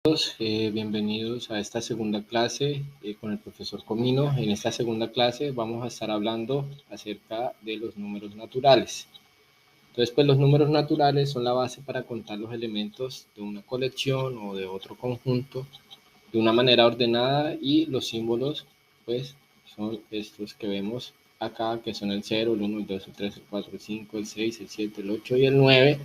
Bienvenidos a esta segunda clase con el profesor Comino. En esta segunda clase vamos a estar hablando acerca de los números naturales. Entonces, pues los números naturales son la base para contar los elementos de una colección o de otro conjunto de una manera ordenada, y los símbolos pues son estos que vemos acá, que son el 0, el 1, el 2, el 3, el 4, el 5, el 6, el 7, el 8 y el 9,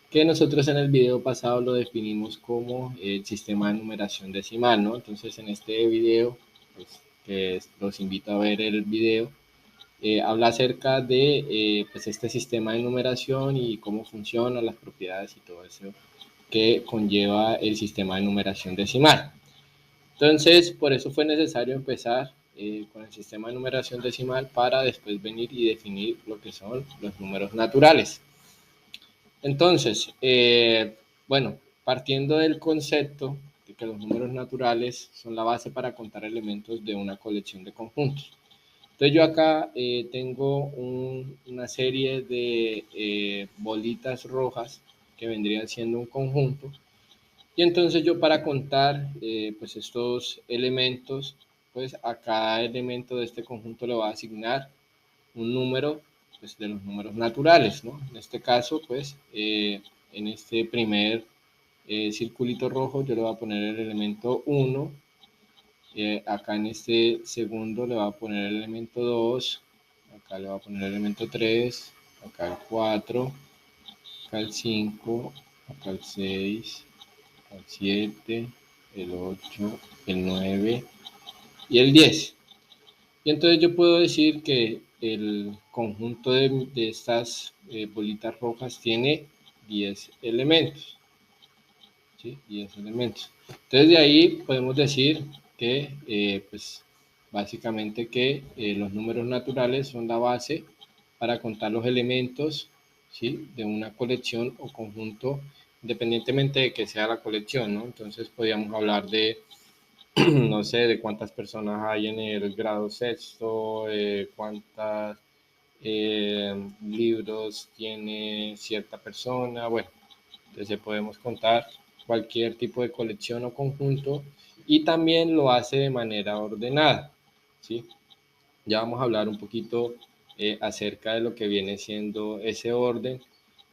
que nosotros en el video pasado lo definimos como el sistema de numeración decimal, ¿no? Entonces en este video, pues, que los invito a ver el video, habla acerca de pues este sistema de numeración y cómo funciona, las propiedades y todo eso que conlleva el sistema de numeración decimal. Entonces, por eso fue necesario empezar con el sistema de numeración decimal para después venir y definir lo que son los números naturales. Entonces, bueno, partiendo del concepto de que los números naturales son la base para contar elementos de una colección de conjuntos. Entonces yo acá tengo una serie de bolitas rojas que vendrían siendo un conjunto, y entonces yo, para contar pues estos elementos, pues a cada elemento de este conjunto le voy a asignar un número, pues, de los números naturales, ¿no? En este caso, pues, en este primer circulito rojo yo le voy a poner el elemento 1, acá en este segundo le voy a poner el elemento 2, acá le voy a poner el elemento 3, acá el 4, acá el 5, acá el 6, el 7, el 8, el 9 y el 10. Y entonces yo puedo decir que el conjunto de estas bolitas rojas tiene 10 elementos, ¿sí? 10 elementos. Entonces de ahí podemos decir que, pues, básicamente que los números naturales son la base para contar los elementos, ¿sí? De una colección o conjunto, independientemente de que sea la colección, ¿no? Entonces podríamos hablar de no sé, de cuántas personas hay en el grado sexto, cuántos libros tiene cierta persona. Bueno, entonces podemos contar cualquier tipo de colección o conjunto, y también lo hace de manera ordenada, ¿sí? Ya vamos a hablar un poquito acerca de lo que viene siendo ese orden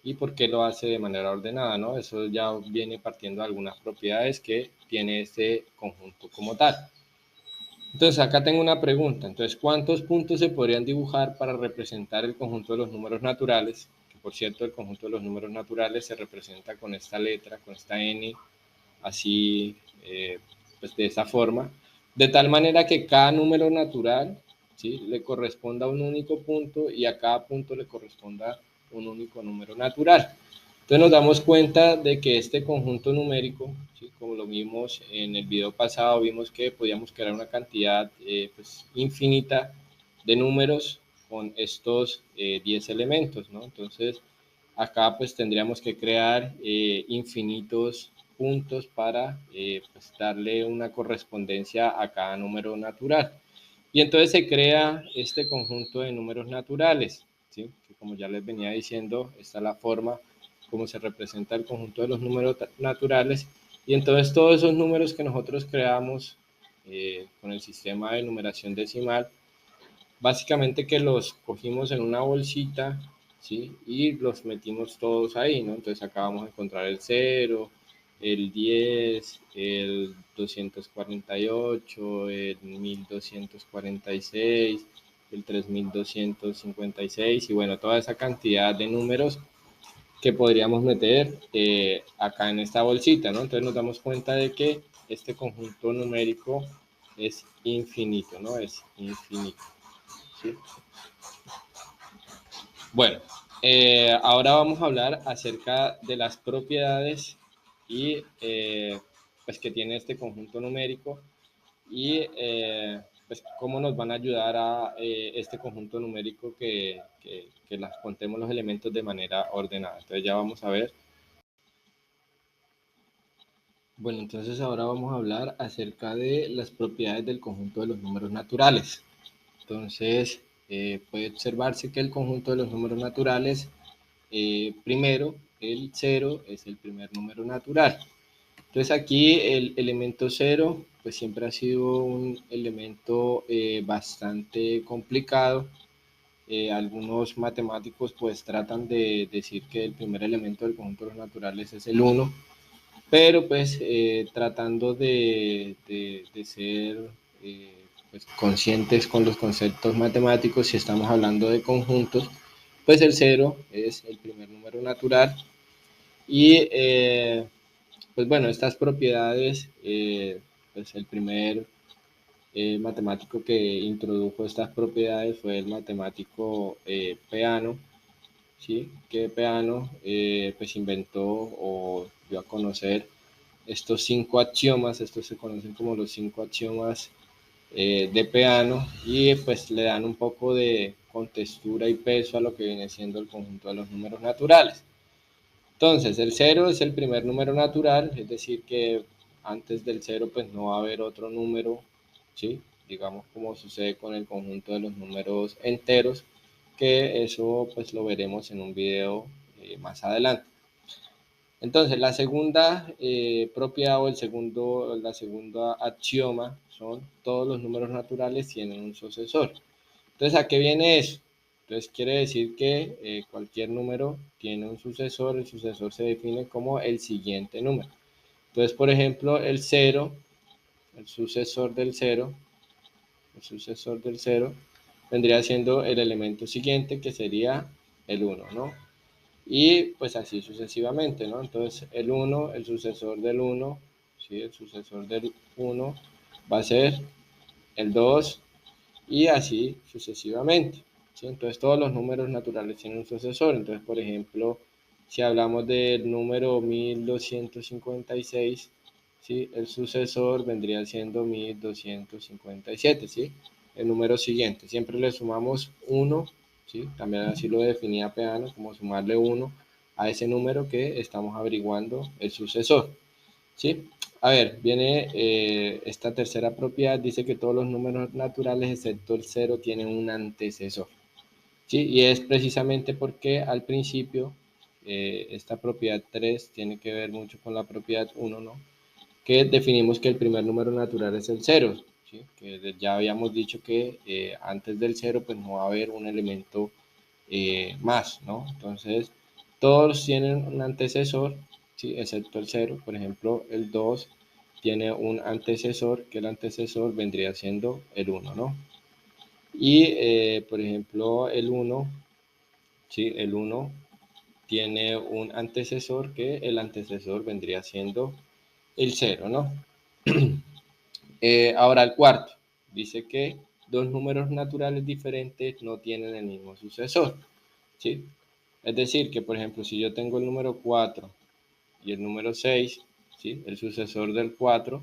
y por qué lo hace de manera ordenada, ¿no? Eso ya viene partiendo de algunas propiedades que tiene este conjunto como tal. Entonces, acá tengo una pregunta. Entonces, ¿cuántos puntos se podrían dibujar para representar el conjunto de los números naturales? Que, por cierto, el conjunto de los números naturales se representa con esta letra, con esta N, así, pues de esa forma, de tal manera que cada número natural, ¿sí?, le corresponda a un único punto, y a cada punto le corresponda un único número natural. Entonces nos damos cuenta de que este conjunto numérico, ¿sí?, como lo vimos en el video pasado, vimos que podíamos crear una cantidad pues infinita de números con estos 10 elementos, ¿no? Entonces acá pues tendríamos que crear infinitos puntos para pues darle una correspondencia a cada número natural. Y entonces se crea este conjunto de números naturales, ¿sí?, que, como ya les venía diciendo, esta es la forma como se representa el conjunto de los números naturales. Y entonces todos esos números que nosotros creamos con el sistema de numeración decimal, básicamente que los cogimos en una bolsita, ¿sí?, y los metimos todos ahí, ¿no? Entonces acá vamos a encontrar el 0, el 10, el 248, el 1246, el 3256, y bueno, toda esa cantidad de números que podríamos meter acá en esta bolsita, ¿no? Entonces nos damos cuenta de que este conjunto numérico es infinito, ¿no? Es infinito, ¿sí? Bueno, ahora vamos a hablar acerca de las propiedades y pues que tiene este conjunto numérico, y pues cómo nos van a ayudar a este conjunto numérico que las contemos los elementos de manera ordenada. Entonces ya vamos a ver. Bueno, entonces ahora vamos a hablar acerca de las propiedades del conjunto de los números naturales. Entonces, puede observarse que el conjunto de los números naturales, primero, el 0 es el primer número natural. Entonces aquí el elemento 0 pues siempre ha sido un elemento bastante complicado. Algunos matemáticos pues tratan de decir que el primer elemento del conjunto de los naturales es el 1, pero pues tratando de ser pues, conscientes con los conceptos matemáticos, si estamos hablando de conjuntos, pues el 0 es el primer número natural y pues bueno, estas propiedades, pues el primer matemático que introdujo estas propiedades fue el matemático Peano, ¿sí? Que Peano pues inventó o dio a conocer estos 5 axiomas, estos se conocen como los 5 axiomas de Peano y pues le dan un poco de contextura y peso a lo que viene siendo el conjunto de los números naturales. Entonces, el 0 es el primer número natural, es decir, que antes del 0 pues no va a haber otro número, ¿sí? Digamos como sucede con el conjunto de los números enteros, que eso pues lo veremos en un video más adelante. Entonces, la segunda propiedad o la segunda axioma son todos los números naturales tienen un sucesor. Entonces, ¿a qué viene eso? Entonces, quiere decir que cualquier número tiene un sucesor, el sucesor se define como el siguiente número. Entonces, por ejemplo, el 0, el sucesor del 0, vendría siendo el elemento siguiente que sería el 1, ¿no? Y pues así sucesivamente, ¿no? Entonces el 1, el sucesor del 1, ¿sí? El sucesor del 1 va a ser el 2 y así sucesivamente, ¿sí? Entonces todos los números naturales tienen un sucesor. Entonces, por ejemplo, si hablamos del número 1256, ¿sí? El sucesor vendría siendo 1257, ¿sí? El número siguiente. Siempre le sumamos 1, ¿sí? También así lo definía Peano, como sumarle 1 a ese número que estamos averiguando el sucesor, ¿sí? A ver, viene esta tercera propiedad, dice que todos los números naturales excepto el 0 tienen un antecesor, ¿sí? Y es precisamente porque al principio esta propiedad 3 tiene que ver mucho con la propiedad 1, ¿no? Que definimos que el primer número natural es el 0, ¿sí? Que ya habíamos dicho que antes del 0 pues no va a haber un elemento más, ¿no? Entonces, todos tienen un antecesor, ¿sí? Excepto el 0. Por ejemplo, el 2 tiene un antecesor, que el antecesor vendría siendo el 1, ¿no? Y, por ejemplo, el 1, ¿sí? El 1 tiene un antecesor, que el antecesor vendría siendo el 0, ¿no? Ahora el cuarto, dice que dos números naturales diferentes no tienen el mismo sucesor, ¿sí? Es decir, que por ejemplo, si yo tengo el número 4 y el número 6, ¿sí? El sucesor del 4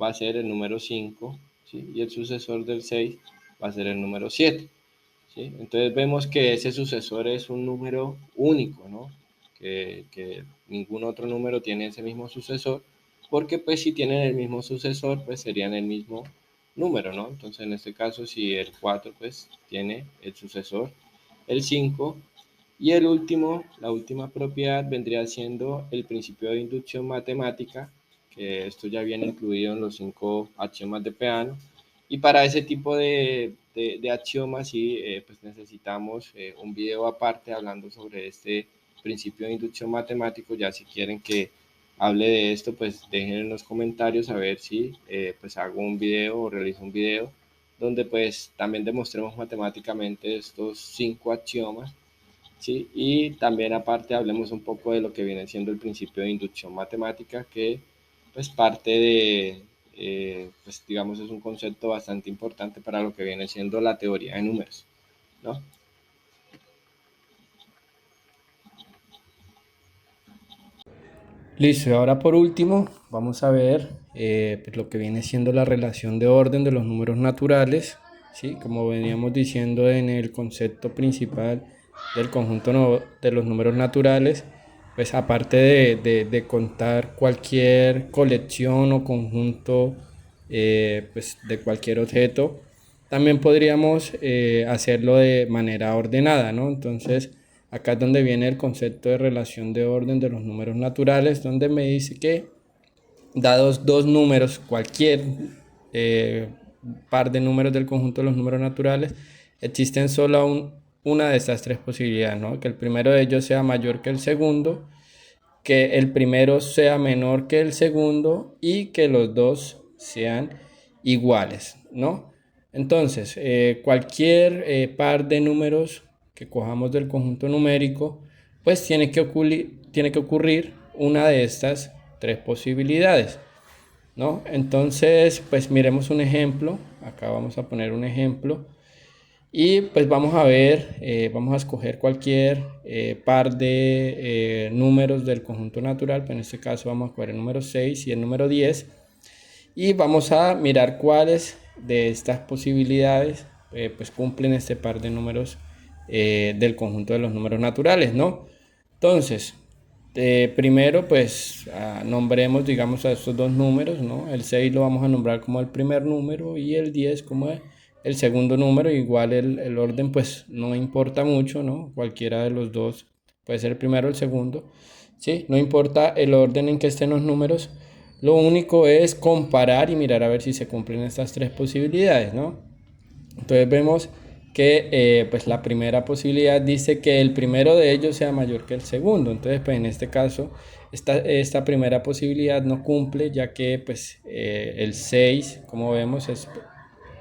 va a ser el número 5, ¿sí? Y el sucesor del 6 va a ser el número 7, ¿sí? Entonces vemos que ese sucesor es un número único, ¿no? Que ningún otro número tiene ese mismo sucesor, porque pues si tienen el mismo sucesor, pues serían el mismo número, ¿no? Entonces en este caso, si el 4 pues tiene el sucesor el 5, y el último, la última propiedad vendría siendo el principio de inducción matemática, que esto ya viene incluido en los 5 axiomas de Peano. Y para ese tipo de axiomas sí, pues necesitamos un video aparte hablando sobre este principio de inducción matemático. Ya si quieren que hable de esto, pues dejen en los comentarios a ver si pues hago un video o realizo un video donde pues también demostremos matemáticamente estos 5 axiomas, ¿sí? Y también aparte hablemos un poco de lo que viene siendo el principio de inducción matemática, que pues parte de, pues digamos, es un concepto bastante importante para lo que viene siendo la teoría de números, ¿no? Listo, y ahora por último vamos a ver pues lo que viene siendo la relación de orden de los números naturales, ¿sí? Como veníamos diciendo en el concepto principal del conjunto de los números naturales, pues aparte de contar cualquier colección o conjunto pues de cualquier objeto, también podríamos hacerlo de manera ordenada, ¿no? Entonces, acá es donde viene el concepto de relación de orden de los números naturales, donde me dice que dados dos números, cualquier par de números del conjunto de los números naturales, existen solo una de estas tres posibilidades, ¿no? Que el primero de ellos sea mayor que el segundo, que el primero sea menor que el segundo y que los dos sean iguales, ¿no? Entonces, cualquier par de números que cojamos del conjunto numérico, pues tiene que ocurrir una de estas tres posibilidades, ¿no? Entonces, pues miremos un ejemplo. Acá vamos a poner un ejemplo. Y pues vamos a ver, vamos a escoger cualquier par de números del conjunto natural. Pues en este caso vamos a escoger el número 6 y el número 10. Y vamos a mirar cuáles de estas posibilidades pues cumplen este par de números del conjunto de los números naturales, ¿no? Entonces, primero pues nombremos, digamos, a estos dos números, ¿no? El 6 lo vamos a nombrar como el primer número y el 10 como el segundo número. Igual el orden pues no importa mucho, ¿no? Cualquiera de los dos puede ser el primero o el segundo, ¿sí? No importa el orden en que estén los números. Lo único es comparar y mirar a ver si se cumplen estas tres posibilidades, ¿no? Entonces vemos que pues la primera posibilidad dice que el primero de ellos sea mayor que el segundo. Entonces pues en este caso esta primera posibilidad no cumple, ya que pues el 6, como vemos, es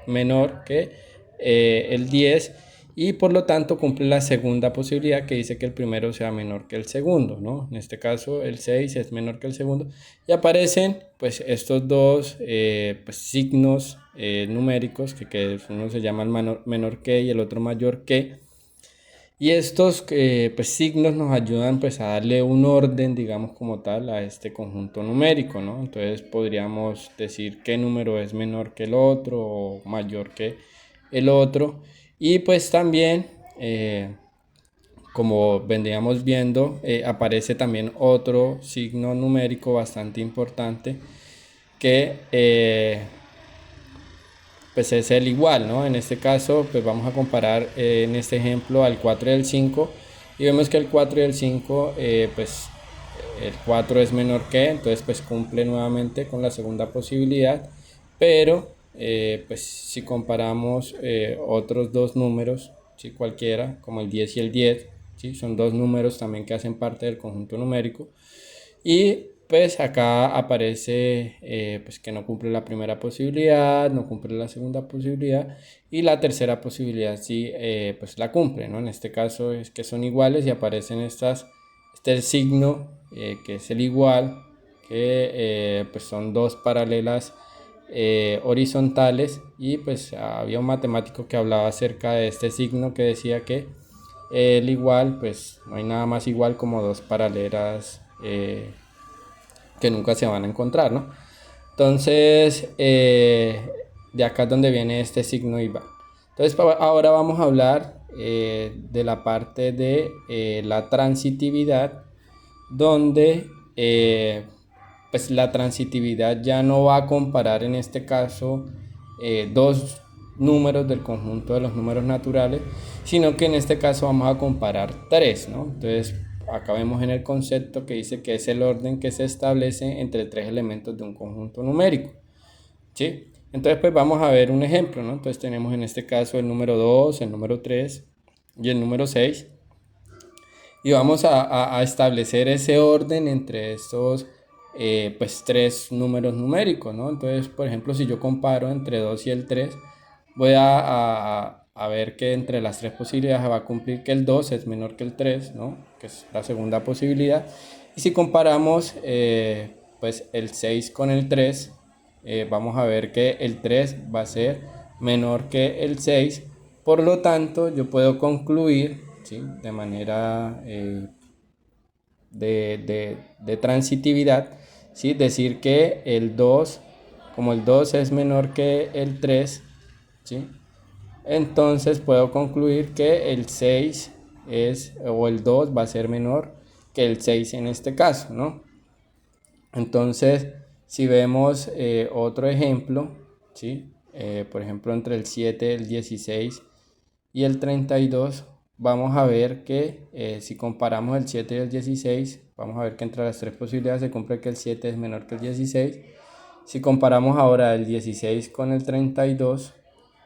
menor que el 10 y por lo tanto cumple la segunda posibilidad que dice que el primero sea menor que el segundo, ¿no? En este caso el 6 es menor que el segundo y aparecen pues estos dos pues, signos numéricos que uno se llama menor que y el otro mayor que, y estos pues, signos nos ayudan pues, a darle un orden, digamos, como tal, a este conjunto numérico, ¿no? Entonces podríamos decir qué número es menor que el otro o mayor que el otro. Y pues también, como vendríamos viendo, aparece también otro signo numérico bastante importante que pues es el igual, ¿no? En este caso, pues vamos a comparar en este ejemplo al 4 y al 5 y vemos que el 4 y el 5, pues el 4 es menor que, entonces pues cumple nuevamente con la segunda posibilidad, pero pues si comparamos otros dos números, ¿sí? Cualquiera, como el 10 y el 10, ¿sí? Son dos números también que hacen parte del conjunto numérico. Y pues acá aparece pues que no cumple la primera posibilidad, no cumple la segunda posibilidad y la tercera posibilidad sí pues la cumple, ¿no? En este caso es que son iguales y aparecen este signo que es el igual, que pues son dos paralelas horizontales y pues había un matemático que hablaba acerca de este signo que decía que el igual pues no hay nada más igual como dos paralelas que nunca se van a encontrar, ¿no? Entonces, de acá es donde viene este signo igual. Entonces, ahora vamos a hablar de la parte de la transitividad, donde pues la transitividad ya no va a comparar en este caso dos números del conjunto de los números naturales, sino que en este caso vamos a comparar tres, ¿no? Entonces, acá vemos en el concepto que dice que es el orden que se establece entre tres elementos de un conjunto numérico, ¿sí? Entonces, pues vamos a ver un ejemplo, ¿no? Entonces tenemos en este caso el número 2, el número 3 y el número 6. Y vamos a establecer ese orden entre estos pues tres números numéricos, ¿no? Entonces, por ejemplo, si yo comparo entre 2 y el 3, voy a ver que entre las tres posibilidades va a cumplir que el 2 es menor que el 3, ¿no? Que es la segunda posibilidad. Y si comparamos pues el 6 con el 3, vamos a ver que el 3 va a ser menor que el 6. Por lo tanto, yo puedo concluir, ¿sí? De manera de transitividad, ¿sí? Decir que el 2, como el 2 es menor que el 3, ¿sí? Entonces puedo concluir que el 6 o el 2 va a ser menor que el 6 en este caso, ¿no? Entonces, si vemos otro ejemplo, ¿sí? Por ejemplo, entre el 7, el 16 y el 32, vamos a ver que si comparamos el 7 y el 16, vamos a ver que entre las tres posibilidades se cumple que el 7 es menor que el 16. Si comparamos ahora el 16 con el 32,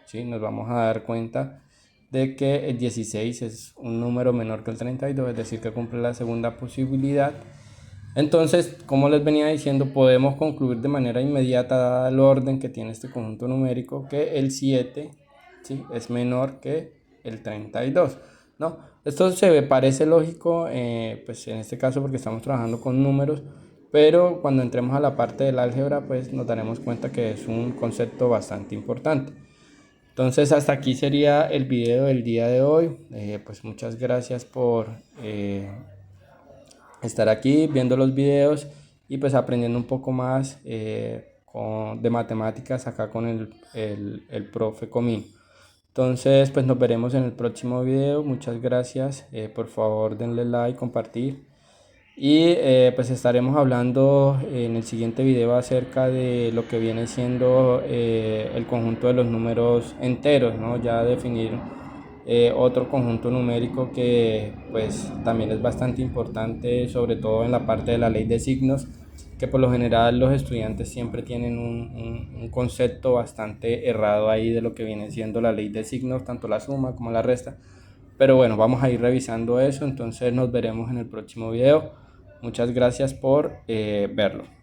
¿sí? Nos vamos a dar cuenta de que el 16 es un número menor que el 32, es decir, que cumple la segunda posibilidad. Entonces, como les venía diciendo, podemos concluir de manera inmediata, dado el orden que tiene este conjunto numérico, que el 7, ¿sí?, es menor que el 32, ¿no? Esto parece lógico, pues en este caso porque estamos trabajando con números, pero cuando entremos a la parte del álgebra, pues nos daremos cuenta que es un concepto bastante importante. Entonces, hasta aquí sería el video del día de hoy. Pues muchas gracias por estar aquí viendo los videos y pues aprendiendo un poco más de matemáticas acá con el profe Comín. Entonces, pues nos veremos en el próximo video. Muchas gracias. Por favor, denle like, compartir. Y pues estaremos hablando en el siguiente video acerca de lo que viene siendo el conjunto de los números enteros, ¿no? Ya definir otro conjunto numérico que pues también es bastante importante, sobre todo en la parte de la ley de signos, que por lo general los estudiantes siempre tienen un concepto bastante errado ahí de lo que viene siendo la ley de signos, tanto la suma como la resta. Pero bueno, vamos a ir revisando eso, entonces nos veremos en el próximo video. Muchas gracias por verlo.